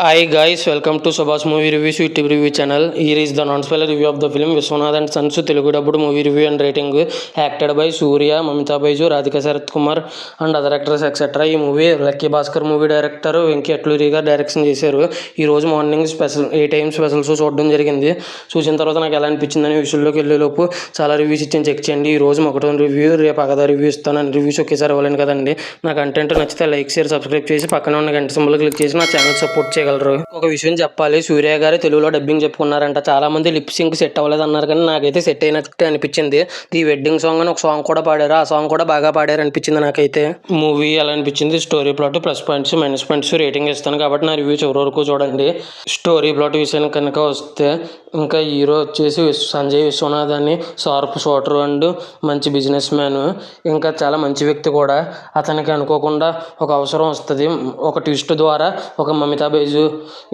Hi guys, welcome to Subhash Movie Reviews YouTube review channel. Here is the non-spoiler review of the film Vishwanath and Sansu Telugu dubbed movie review and rating. Acted by Surya, Mamita Baiju, Radhika Sarath Kumar and other actors etc. ఈ movie lucky Bhaskar movie director Venky Atluri గారు direction చేశారు. ఈ రోజు morning special 8 AM special show చూడడం జరిగింది. చూసిన తర్వాత నాకు ఎలా అనిపించిందని విషయంలోకి వెళ్ళేలోపు చాలా రివ్యూస్ ఇచ్చాను, చెక్ చేయండి. ఈ రోజు ఒకటో రివ్యూ, రేపు అగదా రివ్యూ ఇస్తాను. రివ్యూస్ ఒకేసారి ఇవ్వలేను కదండి. నా కంటెంట్ నచ్చితే లైక్ షేర్ సబ్స్క్రైబ్ చేసి పక్కన ఉన్న గంట సింబల్ క్లిక్ చేసి నా ఛానల్ సపోర్ట్ చేయగలరు. ఒక విషయం చెప్పాలి, సూర్య గారు తెలుగులో డబ్బింగ్ చెప్పుకున్నారంట. చాలా మంది లిప్ సింక్ సెట్ అవ్వలేదు అన్నారు, కానీ నాకైతే సెట్ అయినట్టు అనిపించింది. ది వెడ్డింగ్ సాంగ్ అని ఒక సాంగ్ కూడా పాడారు, ఆ సాంగ్ కూడా బాగా పాడారు అనిపించింది నాకైతే. మూవీ ఎలా అనిపించింది, story plot plus points minus points rating ఇస్తాను కాబట్టి నా రివ్యూ చివరి వరకు చూడండి. స్టోరీ ప్లాట్ విషయానికి కనుక వస్తే, ఇంకా హీరో వచ్చేసి సంజయ్ విశ్వనాథ్ అని షార్ప్ షూటర్ అండ్ మంచి బిజినెస్ మ్యాన్, ఇంకా చాలా మంచి వ్యక్తి కూడా. అతనికి అనుకోకుండా ఒక అవసరం వస్తుంది. ఒక ట్విస్ట్ ద్వారా ఒక మమితా బైజు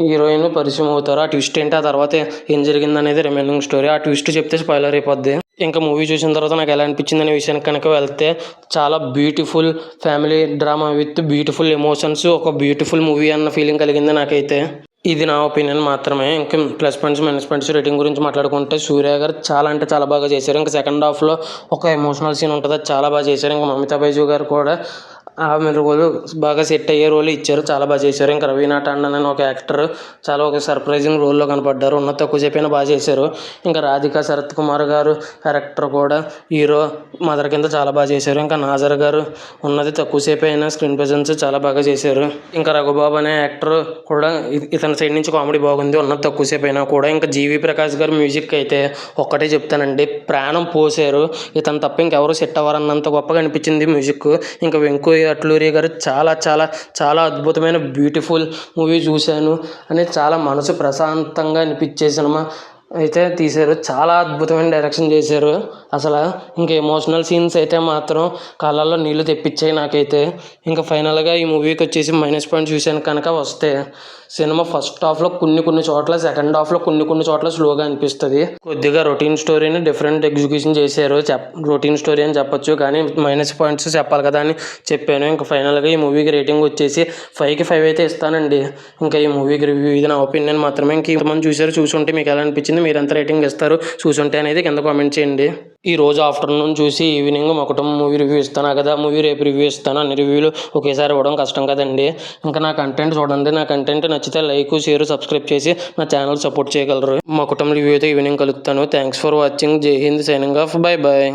హీరోయిన్ పరిచయం అవుతారు. ఆ ట్విస్ట్ ఏంటి, ఆ తర్వాత ఏం జరిగింది అనేది రిమైనింగ్ స్టోరీ. ఆ ట్విస్ట్ చెప్తే స్పాయిలర్ అయిపోద్ది. ఇంకా మూవీ చూసిన తర్వాత నాకు ఎలా అనిపించింది అనే విషయానికి కనుక వెళ్తే, చాలా beautiful family drama with beautiful emotions, ఒక బ్యూటిఫుల్ మూవీ అన్న ఫీలింగ్ కలిగింది నాకైతే. ఇది నా ఒపీనియన్ మాత్రమే. ఇంకా plus points minus points rating గురించి మాట్లాడుకుంటే, సూర్య గారు చాలా అంటే చాలా బాగా చేశారు. ఇంకా సెకండ్ హాఫ్లో ఒక ఎమోషనల్ సీన్ ఉంటుంది, అది చాలా బాగా చేశారు. ఇంకా మమితా బైజు గారు కూడా ఆమె రోలు బాగా సెట్ అయ్యే రోల్ ఇచ్చారు, చాలా బాగా చేశారు. ఇంకా రవీనా టండన్ అని ఒక యాక్టర్ చాలా ఒక సర్ప్రైజింగ్ రోల్లో కనపడ్డారు, ఉన్న తక్కువ చెప్పైనా బాగా చేశారు. ఇంకా రాధికా శరత్ కుమార్ గారు క్యారెక్టర్ కూడా హీరో మదర్ కింద చాలా బాగా చేశారు. ఇంకా నాజర్ గారు ఉన్నది తక్కువసేపు అయినా స్క్రీన్ ప్రెజెన్స్ చాలా బాగా చేశారు. ఇంకా రఘుబాబు అనే యాక్టర్ కూడా ఇతని సైడ్ నుంచి కామెడీ బాగుంది, ఉన్నది తక్కువసేపు అయినా కూడా. ఇంకా జీవి ప్రకాష్ గారు మ్యూజిక్ అయితే ఒక్కటే చెప్తానండి, ప్రాణం పోసారు. ఇతను తప్ప ఇంకెవరు సెట్ అవ్వరన్నంత గొప్పగా అనిపించింది మ్యూజిక్. ఇంకా వెంకీ అట్లూరి గారు చాలా చాలా చాలా అద్భుతమైన బ్యూటిఫుల్ మూవీ చూశాను అని చాలా మనసు ప్రశాంతంగా అనిపించే సినిమా అయితే తీశారు. చాలా అద్భుతమైన డైరెక్షన్ చేశారు అసలు. ఇంకా ఎమోషనల్ సీన్స్ అయితే మాత్రం కళ్ళల్లో నీళ్లు తెప్పించాయి నాకైతే. ఇంకా ఫైనల్గా ఈ మూవీకి వచ్చేసి మైనస్ పాయింట్ చూశాను కనుక వస్తే, సినిమా ఫస్ట్ హాఫ్లో కొన్ని చోట్ల, సెకండ్ హాఫ్లో కొన్ని చోట్ల స్లోగా అనిపిస్తుంది. కొద్దిగా రొటీన్ స్టోరీని డిఫరెంట్ ఎగ్జిక్యూషన్ చేశారు. రొటీన్ స్టోరీ అని చెప్పొచ్చు, కానీ మైనస్ పాయింట్స్ చెప్పాలి కదా అని చెప్పాను. ఇంకా ఫైనల్గా ఈ మూవీకి రేటింగ్ వచ్చేసి 5కి 5 అయితే ఇస్తానండి. ఇంకా ఈ మూవీకి రివ్యూ ఇది నా ఒపీనియన్ మాత్రమే. ఇంక ఇంతమంది చూశారు, చూసుంటే మీకు ఎలా అనిపించింది, మీరు ఎంత రేటింగ్ ఇస్తారు చూసుంటే అనేది కింద కామెంట్ చేయండి. ఈ రోజు ఆఫ్టర్నూన్ చూసి ఈవినింగ్ మా కుటుంబం మూవీ రివ్యూ ఇస్తాను కదా, మూవీ రేపు రివ్యూ ఇస్తాను. అన్ని రివ్యూలు ఒకేసారి ఇవ్వడం కష్టం కదండి. ఇంకా నా కంటెంట్ చూడండి, నా కంటెంట్ నచ్చితే లైక్ షేర్ సబ్స్క్రైబ్ చేసి నా ఛానల్ సపోర్ట్ చేయగలరు. మా కుటుంబం రివ్యూ అయితే ఈవినింగ్ కలుగుతాను. Thanks for watching. జై హింద్, సైనింగ్ ఆఫ్, బై బాయ్.